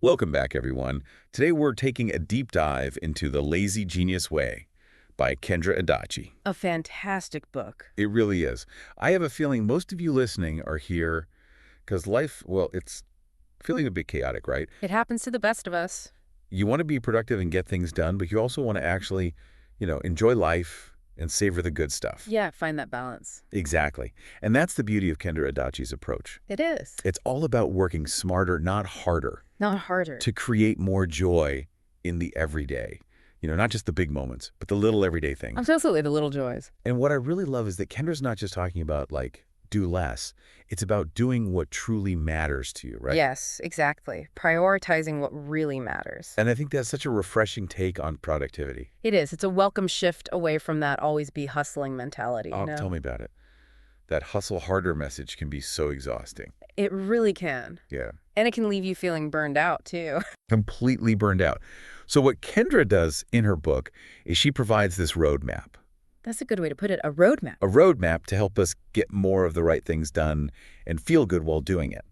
Welcome back, everyone. Today we're taking a deep dive into The Lazy Genius Way by Kendra Adachi. A fantastic book. It really is. I have a feeling most of you listening are here because life, well, it's feeling a bit chaotic, right? It happens to the best of us. You want to be productive and get things done, but you also want to actually, enjoy life and savor the good stuff. Yeah, find that balance. Exactly. And that's the beauty of Kendra Adachi's approach. It is. It's all about working smarter, not harder, Not harder. to create more joy in the everyday. Not just the big moments, but the little everyday things. Absolutely, the little joys. And what I really love is that Kendra's not just talking about, do less. It's about doing what truly matters to you, right? Yes, exactly. Prioritizing what really matters. And I think that's such a refreshing take on productivity. It is. It's a welcome shift away from that always be hustling mentality. Oh, tell me about it. That hustle harder message can be so exhausting. It really can. Yeah. And it can leave you feeling burned out, too. Completely burned out. So what Kendra does in her book is she provides this roadmap. That's a good way to put it, a roadmap. A roadmap to help us get more of the right things done and feel good while doing it.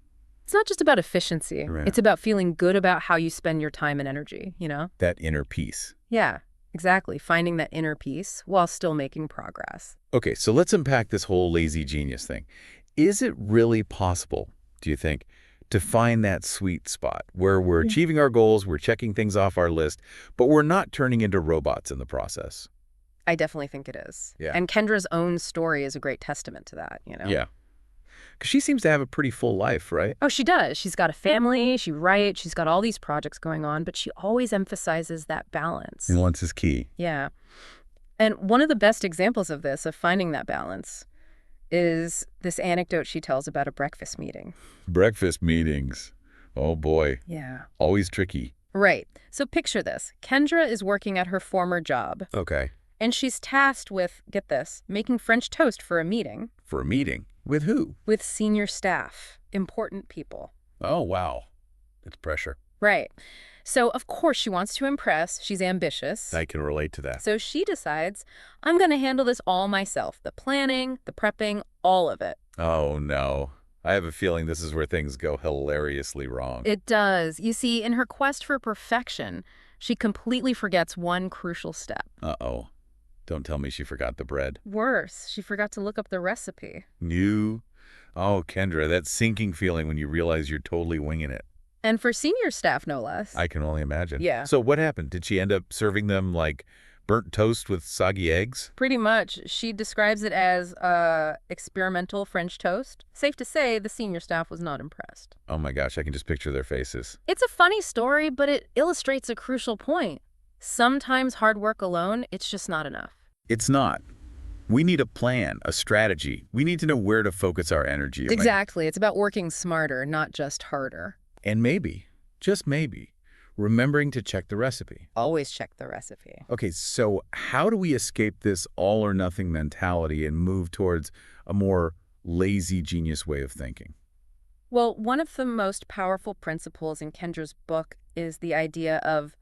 It's not just about efficiency. Right. It's about feeling good about how you spend your time and energy, That inner peace. Yeah, exactly. Finding that inner peace while still making progress. Okay, so let's unpack this whole lazy genius thing. Is it really possible, do you think, to find that sweet spot where we're achieving our goals, we're checking things off our list, but we're not turning into robots in the process? I definitely think it is. Yeah. And Kendra's own story is a great testament to that, Yeah. Because she seems to have a pretty full life, right? Oh, she does. She's got a family, she writes, she's got all these projects going on, but she always emphasizes that balance. Balance is key. Yeah. And one of the best examples of this, of finding that balance, is this anecdote she tells about a breakfast meeting. Breakfast meetings. Oh, boy. Yeah. Always tricky. Right. So picture this. Kendra is working at her former job, Okay. and she's tasked with, get this, making French toast for a meeting For a meeting? With who? with senior staff, important people. Oh, wow. It's pressure. Right. So, of course, she wants to impress. She's ambitious. I can relate to that. So she decides, I'm going to handle this all myself. The planning, the prepping, all of it. Oh, no. I have a feeling this is where things go hilariously wrong. It does. You see, in her quest for perfection, she completely forgets one crucial step. Uh-oh. Don't tell me she forgot the bread. Worse, she forgot to look up the recipe. Oh, Kendra, that sinking feeling when you realize you're totally winging it. And for senior staff, no less. I can only imagine. Yeah. So what happened? Did she end up serving them burnt toast with soggy eggs? Pretty much. She describes it as experimental French toast. Safe to say, the senior staff was not impressed. Oh my gosh, I can just picture their faces. It's a funny story, but it illustrates a crucial point. Sometimes hard work alone, it's just not enough. It's not. We need a plan, a strategy. We need to know where to focus our energy. Exactly. It's about working smarter, not just harder. And maybe, just maybe, remembering to check the recipe. Always check the recipe. Okay, so how do we escape this all-or-nothing mentality and move towards a more lazy genius way of thinking? Well, one of the most powerful principles in Kendra's book is the idea of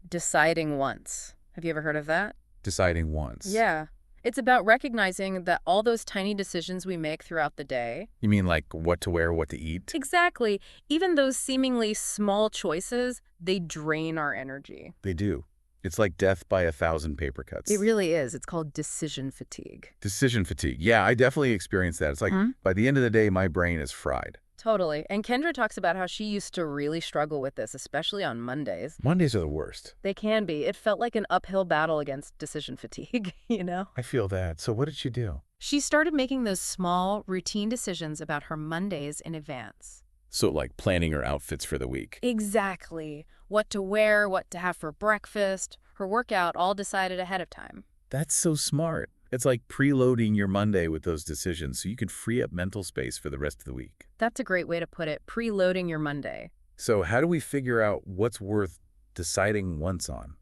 deciding once. Have you ever heard of that? Deciding once. Yeah. It's about recognizing that all those tiny decisions we make throughout the day. You mean like what to wear, what to eat? Exactly. Even those seemingly small choices, they drain our energy. They do. It's like death by 1,000 paper cuts. It really is. It's called decision fatigue. Decision fatigue. Yeah, I definitely experienced that. It's like by the end of the day, my brain is fried. Totally. And Kendra talks about how she used to really struggle with this, especially on Mondays. Mondays are the worst. They can be. It felt like an uphill battle against decision fatigue, I feel that. So what did she do? She started making those small, routine decisions about her Mondays in advance. So like planning her outfits for the week. Exactly. What to wear, what to have for breakfast, her workout, all decided ahead of time. That's so smart. It's like preloading your Monday with those decisions so you can free up mental space for the rest of the week. That's a great way to put it, preloading your Monday. So how do we figure out what's worth deciding once on?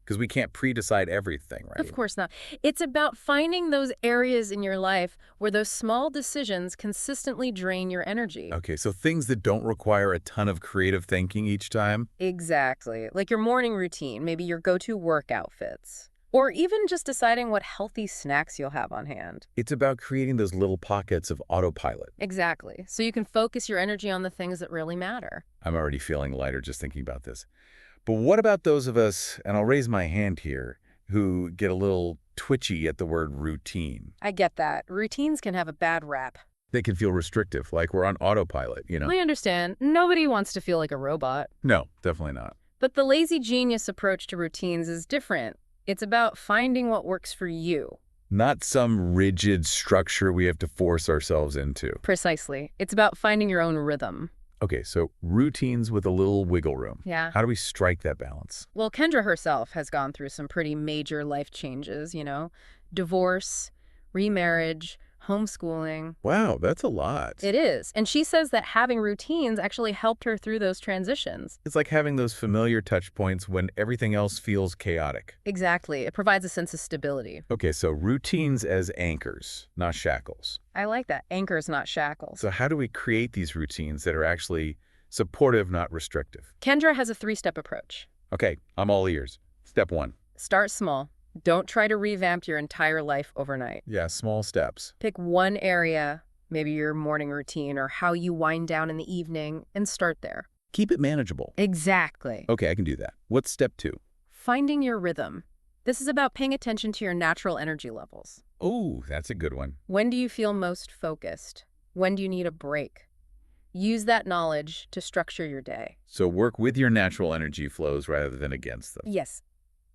Because we can't pre-decide everything, right? Of course not. It's about finding those areas in your life where those small decisions consistently drain your energy. Okay, so things that don't require a ton of creative thinking each time? Exactly. Like your morning routine, maybe your go-to work outfits. Or even just deciding what healthy snacks you'll have on hand. It's about creating those little pockets of autopilot. Exactly. So you can focus your energy on the things that really matter. I'm already feeling lighter just thinking about this. But what about those of us, and I'll raise my hand here, who get a little twitchy at the word routine? I get that. Routines can have a bad rap. They can feel restrictive, like we're on autopilot, you know? I understand. Nobody wants to feel like a robot. No, definitely not. But the lazy genius approach to routines is different. It's about finding what works for you. Not some rigid structure we have to force ourselves into. Precisely. It's about finding your own rhythm. Okay, so routines with a little wiggle room. Yeah. How do we strike that balance? Well, Kendra herself has gone through some pretty major life changes, divorce, remarriage, homeschooling. Wow, that's a lot. It is. And she says that having routines actually helped her through those transitions. It's like having those familiar touch points when everything else feels chaotic. Exactly. It provides a sense of stability. Okay, so routines as anchors, not shackles. I like that. Anchors, not shackles. So how do we create these routines that are actually supportive, not restrictive? Kendra has a 3-step approach. Okay, I'm all ears. Step 1. Start small. Don't try to revamp your entire life overnight. Yeah, small steps. Pick one area, maybe your morning routine or how you wind down in the evening, and start there. Keep it manageable. Exactly. Okay, I can do that. What's step 2? Finding your rhythm. This is about paying attention to your natural energy levels. Oh, that's a good one. When do you feel most focused? When do you need a break? Use that knowledge to structure your day. So work with your natural energy flows rather than against them. Yes,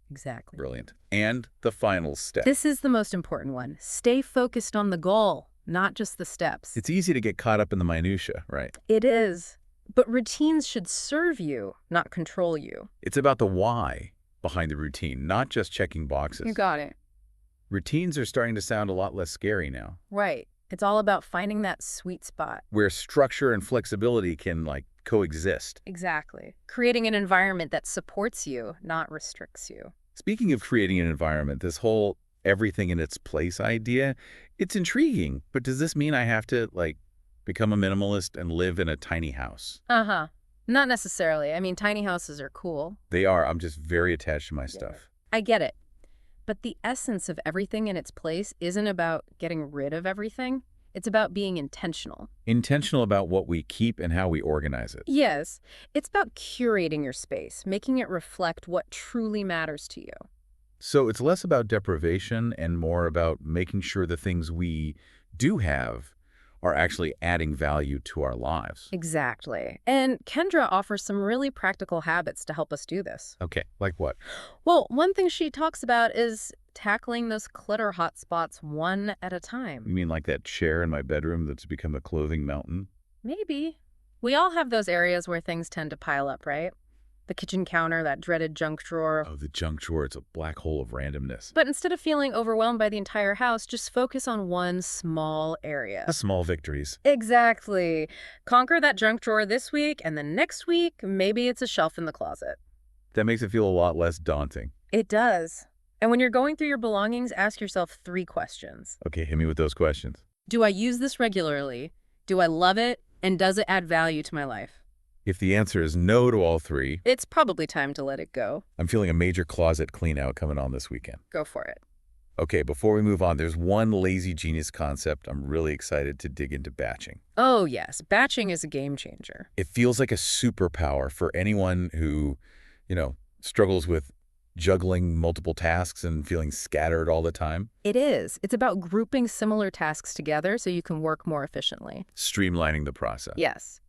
exactly. Brilliant. And the final step. This is the most important one. Stay focused on the goal, not just the steps. It's easy to get caught up in the minutia, right? It is. But routines should serve you, not control you. It's about the why behind the routine, not just checking boxes. You got it. Routines are starting to sound a lot less scary now, Right. It's all about finding that sweet spot. where structure and flexibility can, coexist. Exactly. Creating an environment that supports you, not restricts you. Speaking of creating an environment, this whole everything in its place idea, it's intriguing, but does this mean I have to, become a minimalist and live in a tiny house? Uh-huh. Not necessarily. I mean, tiny houses are cool. They are. I'm just very attached to my stuff. I get it. But the essence of everything in its place isn't about getting rid of everything. It's about being intentional. Intentional about what we keep and how we organize it. Yes, it's about curating your space, making it reflect what truly matters to you. So it's less about deprivation and more about making sure the things we do have are actually adding value to our lives. Exactly. And Kendra offers some really practical habits to help us do this. Okay, like what? Well, one thing she talks about is tackling those clutter hotspots one at a time. You mean like that chair in my bedroom that's become a clothing mountain? Maybe. We all have those areas where things tend to pile up, right? The kitchen counter, that dreaded junk drawer. Oh, the junk drawer, it's a black hole of randomness. But instead of feeling overwhelmed by the entire house, just focus on one small area. The small victories. Exactly. Conquer that junk drawer this week, and then next week, maybe it's a shelf in the closet. That makes it feel a lot less daunting. It does. And when you're going through your belongings, ask yourself 3 questions. Okay, hit me with those questions. Do I use this regularly? Do I love it? And does it add value to my life? If the answer is no to all 3, It's probably time to let it go. I'm feeling a major closet clean out coming on this weekend. Go for it. Okay, before we move on, there's one lazy genius concept I'm really excited to dig into: batching. Oh, yes. Batching is a game changer. It feels like a superpower for anyone who, struggles with juggling multiple tasks and feeling scattered all the time. It is. It's about grouping similar tasks together so you can work more efficiently. Streamlining the process. Yes.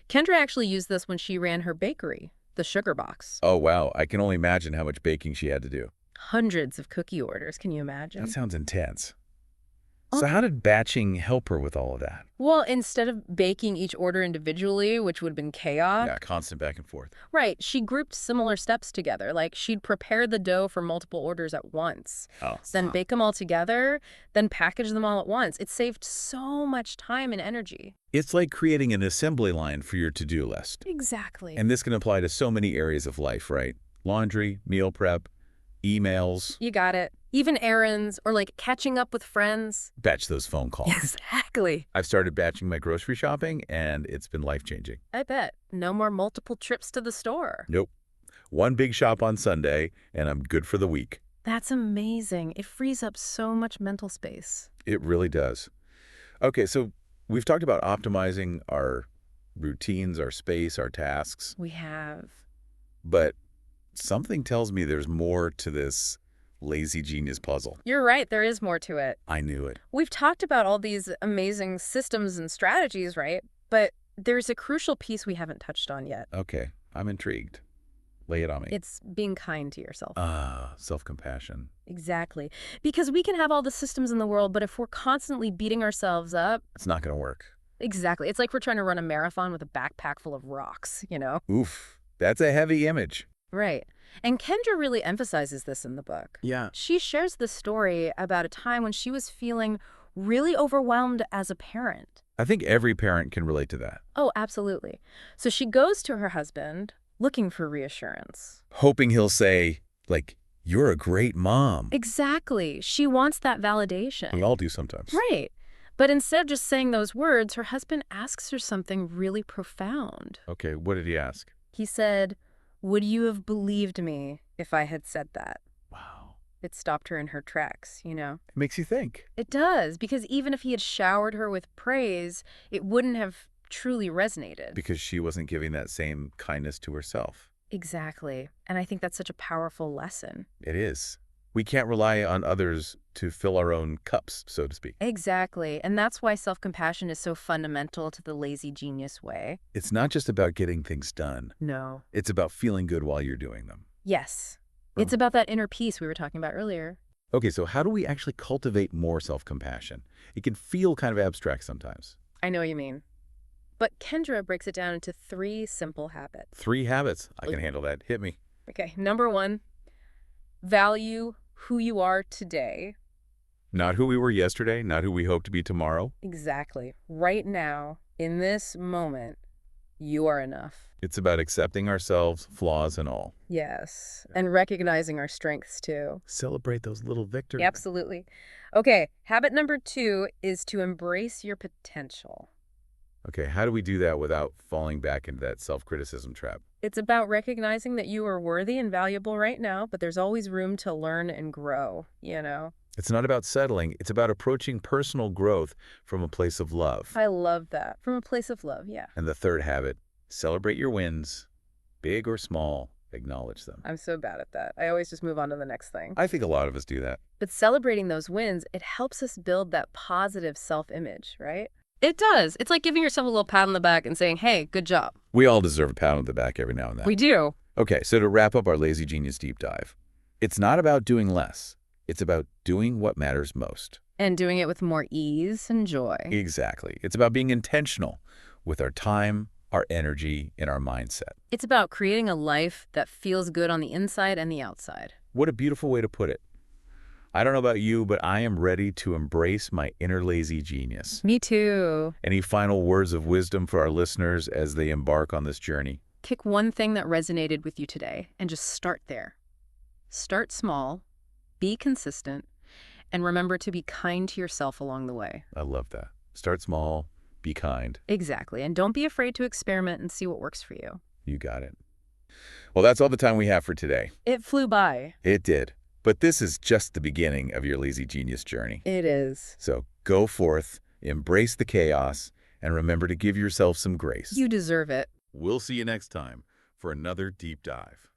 Kendra actually used this when she ran her bakery, the Sugar Box. Oh, wow. I can only imagine how much baking she had to do. Hundreds of cookie orders. Can you imagine? That sounds intense. So how did batching help her with all of that? Well, instead of baking each order individually, which would have been chaos, Yeah, constant back and forth. right, she grouped similar steps together. Like she'd prepare the dough for multiple orders at once, Oh. then bake them all together, then package them all at once. It saved so much time and energy. It's like creating an assembly line for your to-do list. Exactly. And this can apply to so many areas of life, right? Laundry, meal prep, emails. You got it. Even errands or like catching up with friends. Batch those phone calls. Exactly. I've started batching my grocery shopping, and it's been life-changing. I bet. No more multiple trips to the store. Nope. One big shop on Sunday, and I'm good for the week. That's amazing. It frees up so much mental space. It really does. Okay, so we've talked about optimizing our routines, our space, our tasks, We have. but something tells me there's more to this lazy genius puzzle. You're right, there is more to it. I knew it. We've talked about all these amazing systems and strategies, right? But there's a crucial piece we haven't touched on yet. Okay, I'm intrigued. Lay it on me. It's being kind to yourself. Self-compassion. Exactly. Because we can have all the systems in the world, but if we're constantly beating ourselves up, It's not going to work. exactly. It's like we're trying to run a marathon with a backpack full of rocks, you know? Oof, that's a heavy image. Right. And Kendra really emphasizes this in the book. Yeah. She shares the story about a time when she was feeling really overwhelmed as a parent. I think every parent can relate to that. Oh, absolutely. So she goes to her husband looking for reassurance. Hoping he'll say, like, you're a great mom. Exactly. She wants that validation. We all do sometimes. Right. But instead of just saying those words, her husband asks her something really profound. Okay, what did he ask? He said, "Would you have believed me if I had said that?" Wow. It stopped her in her tracks, you know? It makes you think. It does, because even if he had showered her with praise, it wouldn't have truly resonated. Because she wasn't giving that same kindness to herself. Exactly. And I think that's such a powerful lesson. It is. We can't rely on others to fill our own cups, so to speak. Exactly. And that's why self-compassion is so fundamental to the lazy genius way. It's not just about getting things done. No. It's about feeling good while you're doing them. Yes. It's about that inner peace we were talking about earlier. Okay, so how do we actually cultivate more self-compassion? It can feel kind of abstract sometimes. I know what you mean. But Kendra breaks it down into 3 simple habits. 3 habits. I can handle that. Hit me. Okay, number 1, value who you are today. Not who we were yesterday, not who we hope to be tomorrow. Exactly. Right now, in this moment, you are enough. It's about accepting ourselves, flaws and all. Yes. And recognizing our strengths too. Celebrate those little victories. Absolutely. Okay, habit number 2 is to embrace your potential. Okay, how do we do that without falling back into that self-criticism trap? It's about recognizing that you are worthy and valuable right now, but there's always room to learn and grow, you know? It's not about settling. It's about approaching personal growth from a place of love. I love that. From a place of love, yeah. And the 3rd habit, celebrate your wins, big or small, acknowledge them. I'm so bad at that. I always just move on to the next thing. I think a lot of us do that. But celebrating those wins, it helps us build that positive self-image, right? It does. It's like giving yourself a little pat on the back and saying, hey, good job. We all deserve a pat on the back every now and then. We do. Okay, so to wrap up our Lazy Genius deep dive, it's not about doing less. It's about doing what matters most. And doing it with more ease and joy. Exactly. It's about being intentional with our time, our energy, and our mindset. It's about creating a life that feels good on the inside and the outside. What a beautiful way to put it. I don't know about you, but I am ready to embrace my inner lazy genius. Me too. Any final words of wisdom for our listeners as they embark on this journey? Pick one thing that resonated with you today and just start there. Start small, be consistent, and remember to be kind to yourself along the way. I love that. Start small, be kind. Exactly. And don't be afraid to experiment and see what works for you. You got it. Well, that's all the time we have for today. It flew by. It did. But this is just the beginning of your lazy genius journey. It is. So go forth, embrace the chaos, and remember to give yourself some grace. You deserve it. We'll see you next time for another deep dive.